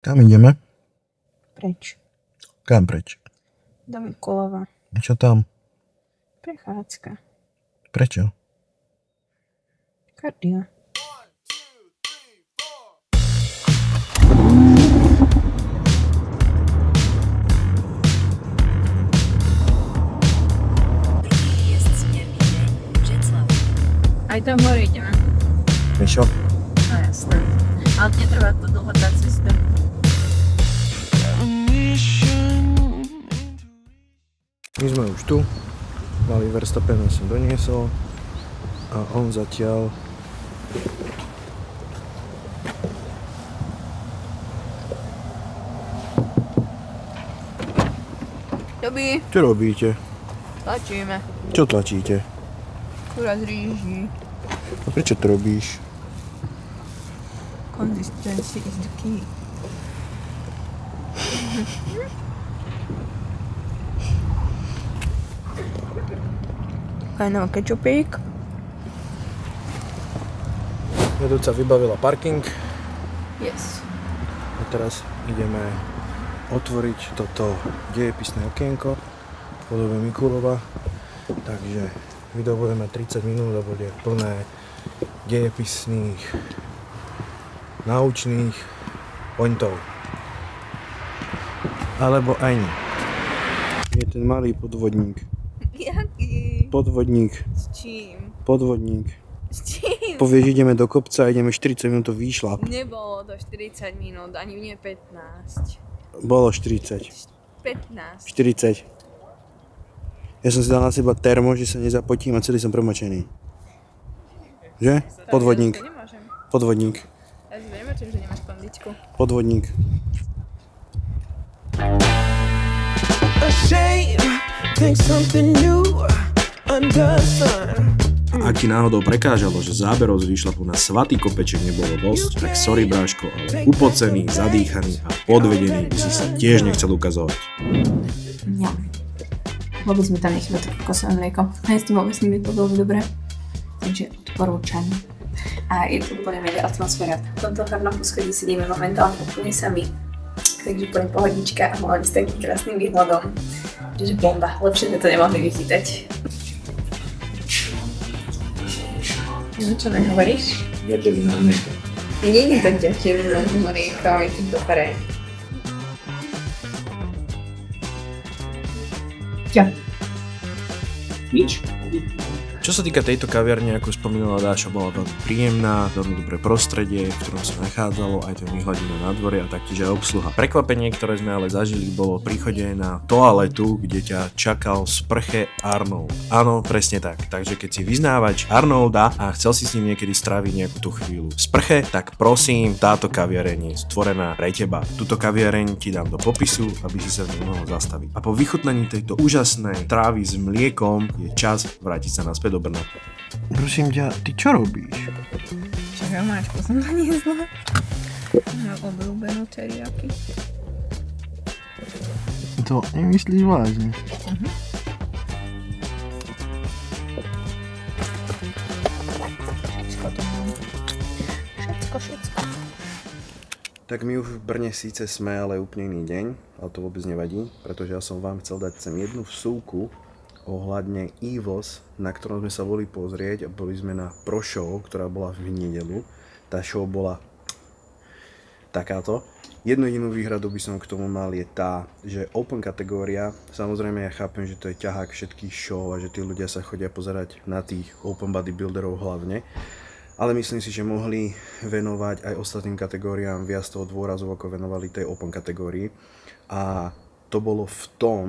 Kam ideme? Preč. Kam preč? Do Mikulova. A čo tam? Prechádzka. Prečo? Kardio. Aj tam hore ideme. Mišo? No jasné. Ale netrvá to dlho tá cesta. My sme už tu. Malý Verstappen som doniesol. A on zatiaľ... Doby, Čo robíte? tlačíme. Čo tlačíte? Kura z rýží. A prečo to robíš? Consistency is the key. Fajnová kečupík. Vedúca vybavila parking. Yes. A teraz ideme otvoriť toto dejepisné okienko v podobe Mikulova. Takže video bude mať 30 minút a bude plné dejepisných, naučných pointov. Alebo aj nie. Je ten malý podvodník. Jaký? Podvodník. S čím? Podvodník. S čím? Povieš, ideme do kopca a ideme 40 minút výšlap. Nebolo to 40 minút, ani nie 15. Bolo 40. 15. 40. Ja som si dal na seba termo, že sa nezapotím a celý som promočený. Že? Podvodník. Ja nemôžem. Podvodník. Ja si nemôžem, že nemáš kondičku. Podvodník. Ak ti náhodou prekážalo, že záberov z výšlapu na svatý kopeček nebolo dosť, tak sorry bráško, ale upocený, zadýchaný a podvedený by si sa tiež nechcel ukazovať. Nie. Vôbec mi tam nechýba to kokosové mlieko. A ja s tým vôbec nimi to veľmi dobré. Takže odporúčam. A je to úplne mega atmosféra. V tomto hlavnom poschodí sedíme momentálne úplne sami. Takže úplne pohodička a mohli s takým krásnym výhľadom. Takže bomba. Lepšie sme to nemohli vychytať. No čo nehovoríš? Jadeľná mlieko. Nie je to ďateľné mlieko, je to dobré. Čo? Nič. Čo sa týka tejto kaviarne, ako spomínala Dáša, bola veľmi príjemná, veľmi dobré prostredie, v ktorom sa nachádzalo, aj ten vyhľadina na dvore a taktiež aj obsluha. Prekvapenie, ktoré sme ale zažili, bolo príchode na toaletu, kde ťa čakal v sprche Arnold. Áno, presne tak. Takže keď si vyznávač Arnolda a chcel si s ním niekedy stráviť nejakú tú chvíľu v sprche, tak prosím, táto kaviareň je stvorená pre teba. Túto kaviareň ti dám do popisu, aby si sa v nej mohol zastaviť. A po vychutnaní tejto úžasnej trávy s mliekom je čas vrátiť sa naspäť do Brna. Prosím ťa, ty čo robíš? Čaká, máš som naniesla. Na obľúbenú teriyaki. To nemyslíš vážne? Všetko to mám. Všetko. Tak my už v Brne síce sme, ale úplne iný deň, ale to vôbec nevadí, pretože ja som vám chcel dať sem jednu vsúku ohľadne EVOS, na ktorom sme sa boli pozrieť a boli sme na Pro Show, ktorá bola v nedeľu. Tá show bola takáto. Jednu jedinú výhradu by som k tomu mal je tá, že open kategória, samozrejme ja chápem, že to je ťahák všetkých show a že tí ľudia sa chodia pozerať na tých open bodybuilderov hlavne, ale myslím si, že mohli venovať aj ostatným kategóriám viac toho dôrazu, ako venovali tej open kategórii. A to bolo v tom,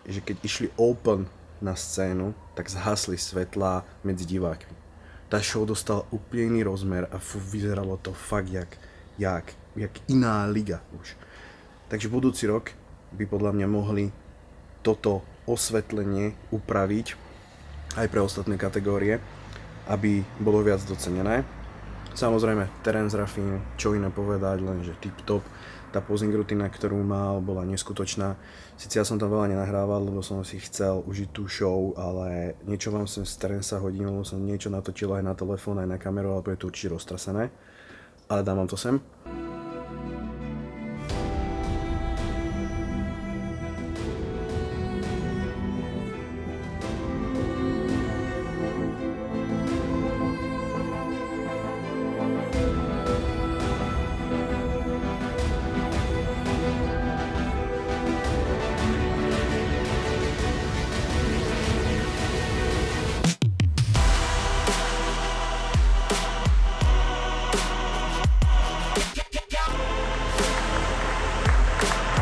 že keď išli open na scénu, tak zhasli svetlá medzi divákmi. Tá show dostala úplne iný rozmer a vyzeralo to fakt jak iná liga už. Takže budúci rok by podľa mňa mohli toto osvetlenie upraviť aj pre ostatné kategórie, aby bolo viac docenené. Samozrejme, Terence Ruffin, čo iné povedať, lenže tip-top. Tá posing rutina, ktorú mal, bola neskutočná. Sice ja som tam veľa nenahrával, lebo som si chcel užiť tú show, ale niečo vám sem z Terenca hodím, lebo som niečo natočil aj na telefón, aj na kameru, ale bude to určite roztrasené. Ale dám vám to sem.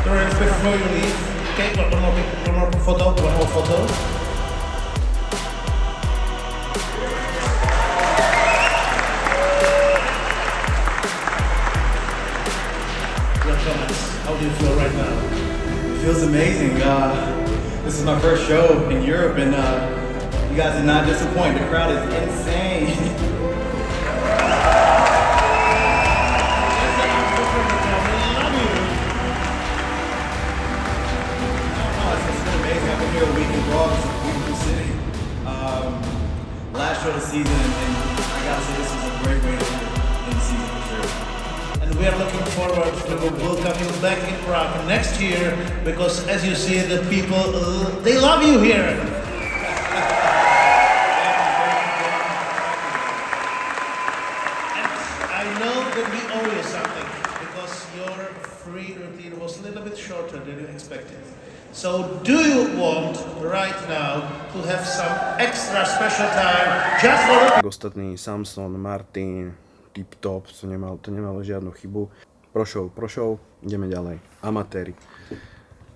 Torrance, before you leave, okay, one more photo. Your comments, how do you feel right now? It feels amazing. This is my first show in Europe, and you guys did not disappoint. The crowd is insane. Here a week in Raw, it's a beautiful city. Last show of the season, and I gotta say this was a great way to end the season for sure. And we are looking forward to welcome you back in Prague next year, because as you see, the people, they love you here. And I know that we owe you something, because your free routine was a little bit shorter than you expected. So do you want right now to have some extra special time just for... Ostatní Samson, Martin, Tip Top, to nemalo žiadnu chybu. Prošov, ideme ďalej. Amatéri.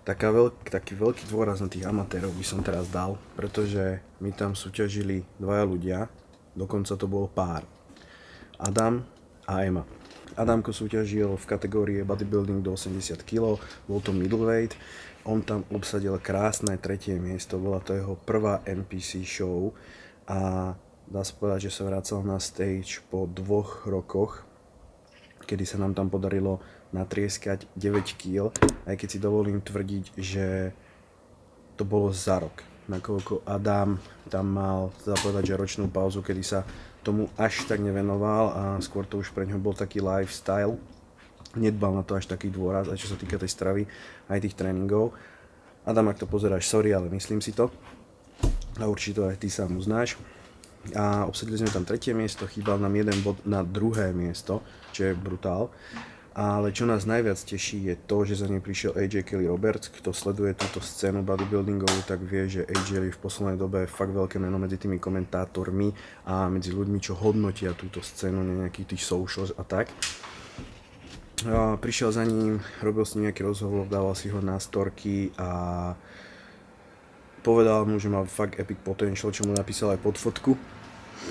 Taký veľký dôraz na tých amatérov by som teraz dal, pretože my tam súťažili dvaja ľudia, dokonca to bol pár. Adam a Emma. Adamko súťažil v kategórii bodybuilding do 80 kg, bol to middleweight. On tam obsadil krásne 3. miesto, bola to jeho prvá NPC show a dá sa povedať, že sa vracal na stage po 2 rokoch, kedy sa nám tam podarilo natrieskať 9 kg, aj keď si dovolím tvrdiť, že to bolo za rok. Nakoľko Adam tam mal, dá sa povedať, že ročnú pauzu, kedy sa tomu až tak nevenoval a skôr to už pre ňoho bol taký lifestyle. Nedbal na to až taký dôraz, aj čo sa týka tej stravy, aj tých tréningov. Adam, ak to pozeráš, sorry, ale myslím si to. A určite aj ty sám uznáš. A obsadili sme tam 3. miesto, chýbal nám 1 bod na 2. miesto, čo je brutál. Ale čo nás najviac teší je to, že za ním prišiel AJ Kelly Roberts. Kto sleduje túto scénu bodybuildingovú, tak vie, že AJ je v poslednej dobe fakt veľké meno medzi tými komentátormi a medzi ľuďmi, čo hodnotia túto scénu na nejakých tých socials a tak. Prišiel za ním, robil si nejaký rozhovor, dával si ho na storky a povedal mu, že má fakt epic potential, čo mu napísal aj pod fotku.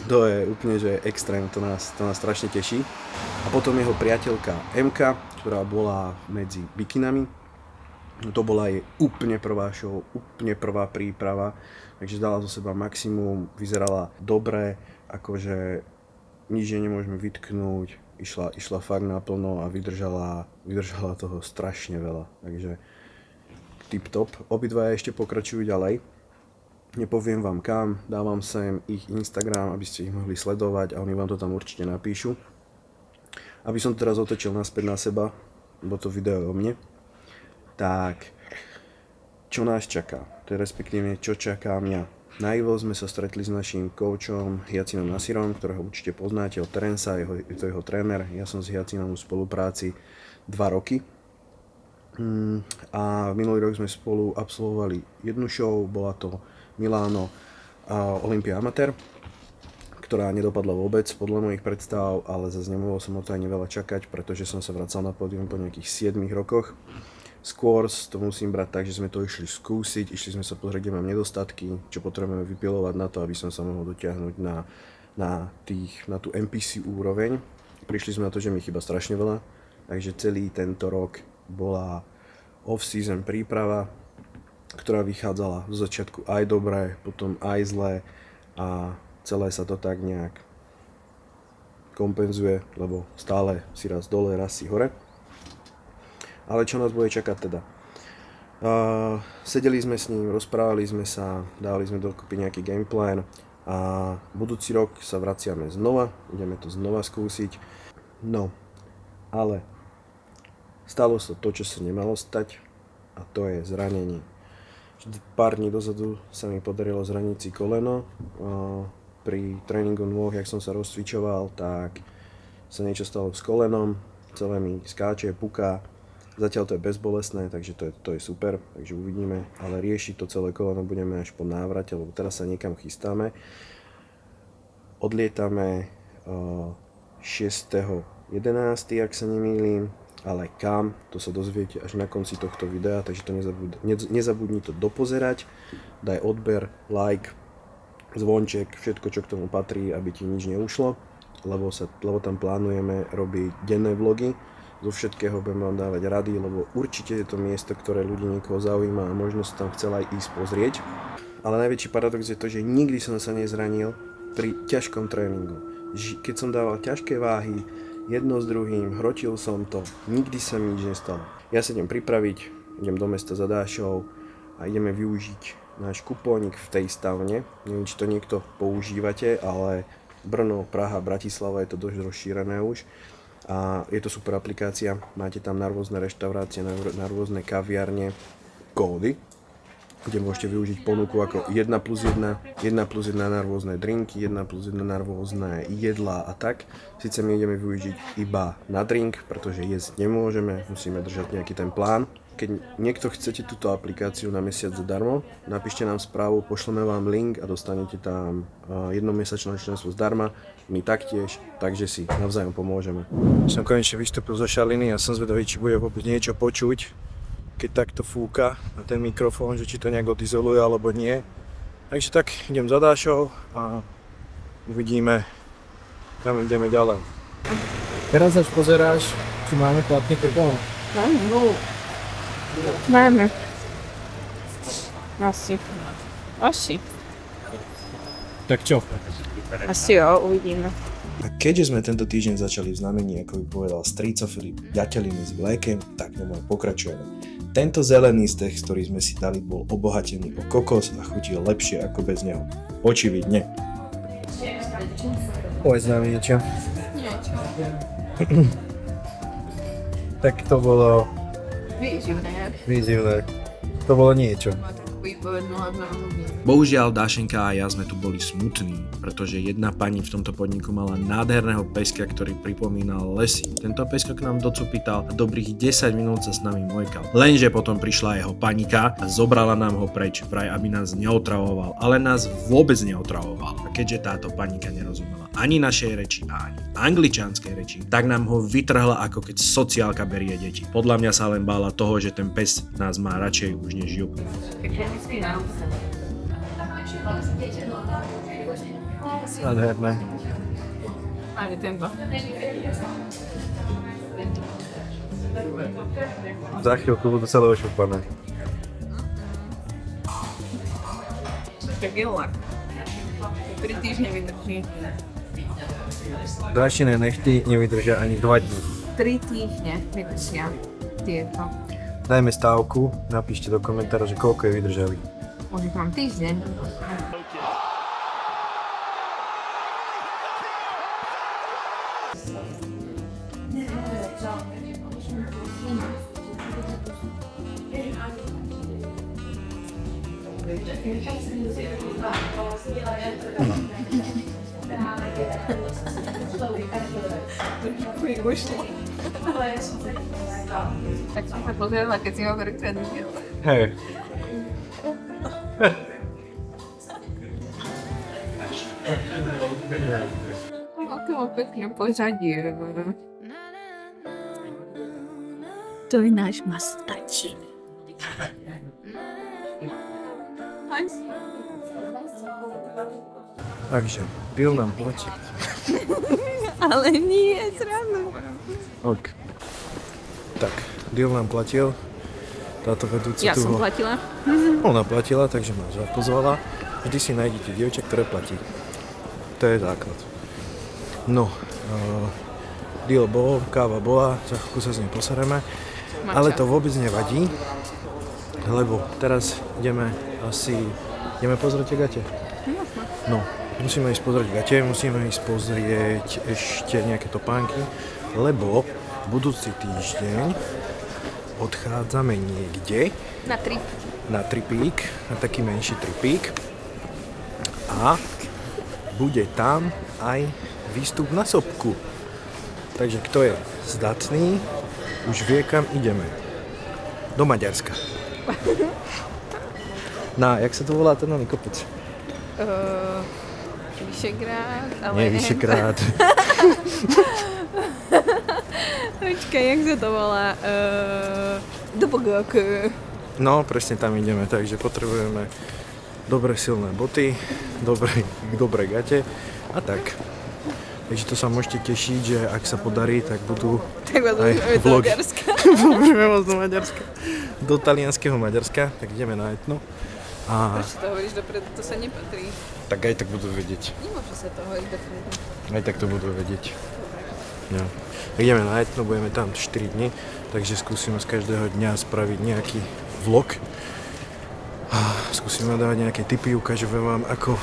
To je úplne, že extrém, to nás strašne teší. A potom jeho priateľka Emka, ktorá bola medzi bikinami. To bola jej úplne prvá show, úplne prvá príprava, takže dala zo seba maximum, vyzerala dobre, akože nič jej nemôžeme vytknúť. Išla fakt naplno a vydržala toho strašne veľa, takže tip top. Obidvaja ešte pokračujú ďalej. Nepoviem vám kam, dávam sem ich Instagram, aby ste ich mohli sledovať a oni vám to tam určite napíšu. Aby som to teraz otočil naspäť na seba, lebo to video je o mne, tak čo nás čaká, to je respektíve čo čaká mňa. Na Evo sme sa stretli s naším koučom Hyacinom Nasirom, ktorého určite poznáte od Terenca, je to jeho tréner. Ja som s Hyacinom v spolupráci 2 roky. A minulý rok sme spolu absolvovali jednu show, bola to Milano Olympia Amateur, ktorá nedopadla vôbec podľa mojich predstav, ale zase nemohol som o to ani veľa čakať, pretože som sa vracal na pódium po nejakých 7 rokoch. Skôr to musím brať tak, že sme to išli skúsiť, išli sme sa pozrieť, kde mám nedostatky, čo potrebujeme vypilovať na to, aby som sa mohol dotiahnuť na tú NPC úroveň. Prišli sme na to, že mi chýba strašne veľa, takže celý tento rok bola off-season príprava, ktorá vychádzala zo začiatku aj dobré, potom aj zlé a celé sa to tak nejak kompenzuje, lebo stále si raz dole, raz si hore. Ale čo nás bude čakať teda? Sedeli sme s ním, rozprávali sme sa, dali sme dokopy nejaký gameplan a budúci rok sa vraciame znova, ideme to znova skúsiť. No, ale stalo sa to, čo sa nemalo stať a to je zranenie. Pár dní dozadu sa mi podarilo zraniť si koleno. Pri tréningu nôh, jak som sa rozcvičoval, tak sa niečo stalo s kolenom, celé mi skáče, puká. Zatiaľ to je bezbolestné, takže to je super, takže uvidíme, ale riešiť to celé koleno budeme až po návrate, lebo teraz sa niekam chystáme. Odlietame 6.11., ak sa nemýlim, ale kam, to sa dozviete až na konci tohto videa, takže to nezabudni to dopozerať, daj odber, like, zvonček, všetko čo k tomu patrí, aby ti nič neušlo, lebo tam plánujeme robiť denné vlogy, zo všetkého budem vám dávať rady, lebo určite je to miesto, ktoré ľudí niekoho zaujíma a možno sa tam chcel aj ísť pozrieť. Ale najväčší paradox je to, že nikdy som sa nezranil pri ťažkom tréningu. Keď som dával ťažké váhy, jedno s druhým, hrotil som to, nikdy sa mi nič nestalo. Ja sa idem pripraviť, idem do mesta za Dášou a ideme využiť náš kupónik v tej stavne. Neviem, či to niekto používate, ale Brno, Praha, Bratislava je to dosť rozšírené už. A je to super aplikácia, máte tam na rôzne reštaurácie, na rôzne kaviarne kódy, kde môžete využiť ponuku ako 1+1, 1+1 na rôzne drinky, 1+1 na rôzne jedlá a tak. Sice my ideme využiť iba na drink, pretože jesť nemôžeme, musíme držať nejaký ten plán. Keď niekto chcete túto aplikáciu na mesiac zadarmo, napíšte nám správu, pošleme vám link a dostanete tam jednomesačné členstvo zdarma, my taktiež, takže si navzájom pomôžeme. Som konečne vystúpil zo šaliny a som zvedavý, či bude vôbec niečo počuť, keď takto fúka na ten mikrofón, že či to nejak odizoluje alebo nie. Takže tak idem za Dášou a uvidíme, kam ideme ďalej. Teraz až pozeráš, či máme platný kupón. Máme. Asi. Tak čo? Asi jo, uvidíme. A keďže sme tento týždeň začali v znamení, ako by povedal strýco Filip, ďateliny s mlékem, tak no pokračujeme. Tento zelený steh, ktorý sme si dali, bol obohatený o kokos a chutil lepšie ako bez neho. Očividne. Povedz nám niečo. Tak to bolo... Výživné. To bolo niečo. Bohužiaľ, Dášenka a ja sme tu boli smutní, pretože jedna pani v tomto podniku mala nádherného peska, ktorý pripomínal lesy. Tento pesko k nám docupítal a dobrých 10 minút sa s nami mojkal. Lenže potom prišla jeho panika a zobrala nám ho preč, vraj aby nás neotravoval, ale nás vôbec neotravoval. A keďže táto panika nerozumela ani našej reči a ani angličanskej reči, tak nám ho vytrhla, ako keď sociálka berie deti. Podľa mňa sa len bála toho, že ten pes nás má radšej už než ju. Nádherné. Ale tento. Za chvíľku budú celé ošupané. Tak je lak. 3 týždne vydrží. Dášine nechty nevydržia ani 2 dní. 3 týždne vydržia tieto. Dajme stávku, napíšte do komentára, že koľko je vydržali. Už ich mám týždeň. Tak som sa pozerala, keď si hovoril ten video. Hej. Aké má pekne pozadie. To je náš mastačín. Takže, Bill nám platí. Ale nie, srandu. Ok. Tak, Bill nám platil. Táto vedúca Ja som platila. Ona platila, takže ma pozvala. Vždy si nájdete dievča, ktoré platí. To je základ. No, deal bol, káva bola, za chvíľku sa s ním posereme. Ale to vôbec nevadí, lebo teraz ideme pozrieť gate. No, musíme ísť pozrieť gate, musíme ísť pozrieť ešte nejaké topánky, lebo budúci týždeň odchádzame niekde. Na trip. Na tripík, na taký menší tripík. A bude tam aj výstup na sopku. Takže kto je zdatný, už vie, kam ideme. Do Maďarska. Jak sa to volá ten nový kopec? Vyšegrád, ale... Nie, Vyšegrád. Počkaj, jak sa to volá? Do Bogoku. No, presne tam ideme, takže potrebujeme dobré silné boty, dobré gate a tak. Takže to sa môžete tešiť, že ak sa podarí, tak budú aj vlogy. Budeme do Maďarska. Do talianskeho Maďarska, tak ideme na Etno. A... Prečo to hovoríš dopredu? To sa nepatrí. Tak aj tak budú vedieť. Nemôže sa to hovoriť dopredu. Aj tak to budú vedieť. Ja. Tak ideme na Etno, budeme tam 4 dni, takže skúsime z každého dňa spraviť nejaký vlog. Skúsime dávať nejaké tipy, ukážeme vám, ako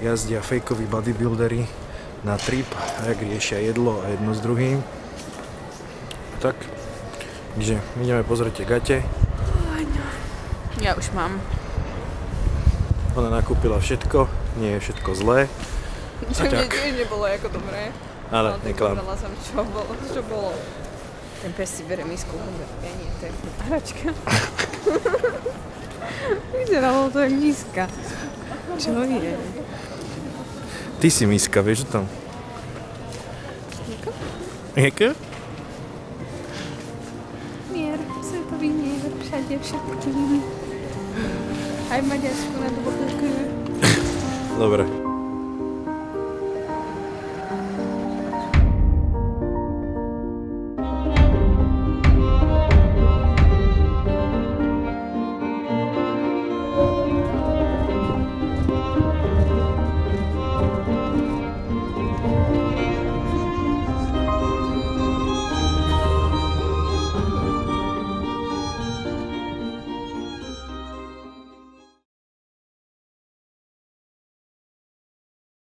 jazdia fejkoví bodybuildery na trip, jak riešia jedlo a jedno s druhým. Tak, takže ideme pozrieť tie gate. Ja už mám. Ona nakúpila všetko, nie je všetko zlé. Čo mne tiež nebolo ako dobré. Ale neklam. Povedala som, čo bolo. Ten pes si bere misku hamburgerky, nie, to je hračka. Vyzeralo to jak miska. Čo je? Ty si miska, vieš o tom? Jaka? Mier, svetový mier, všade všetkým. Aj v Maďarsku na dôvodku. Dobre.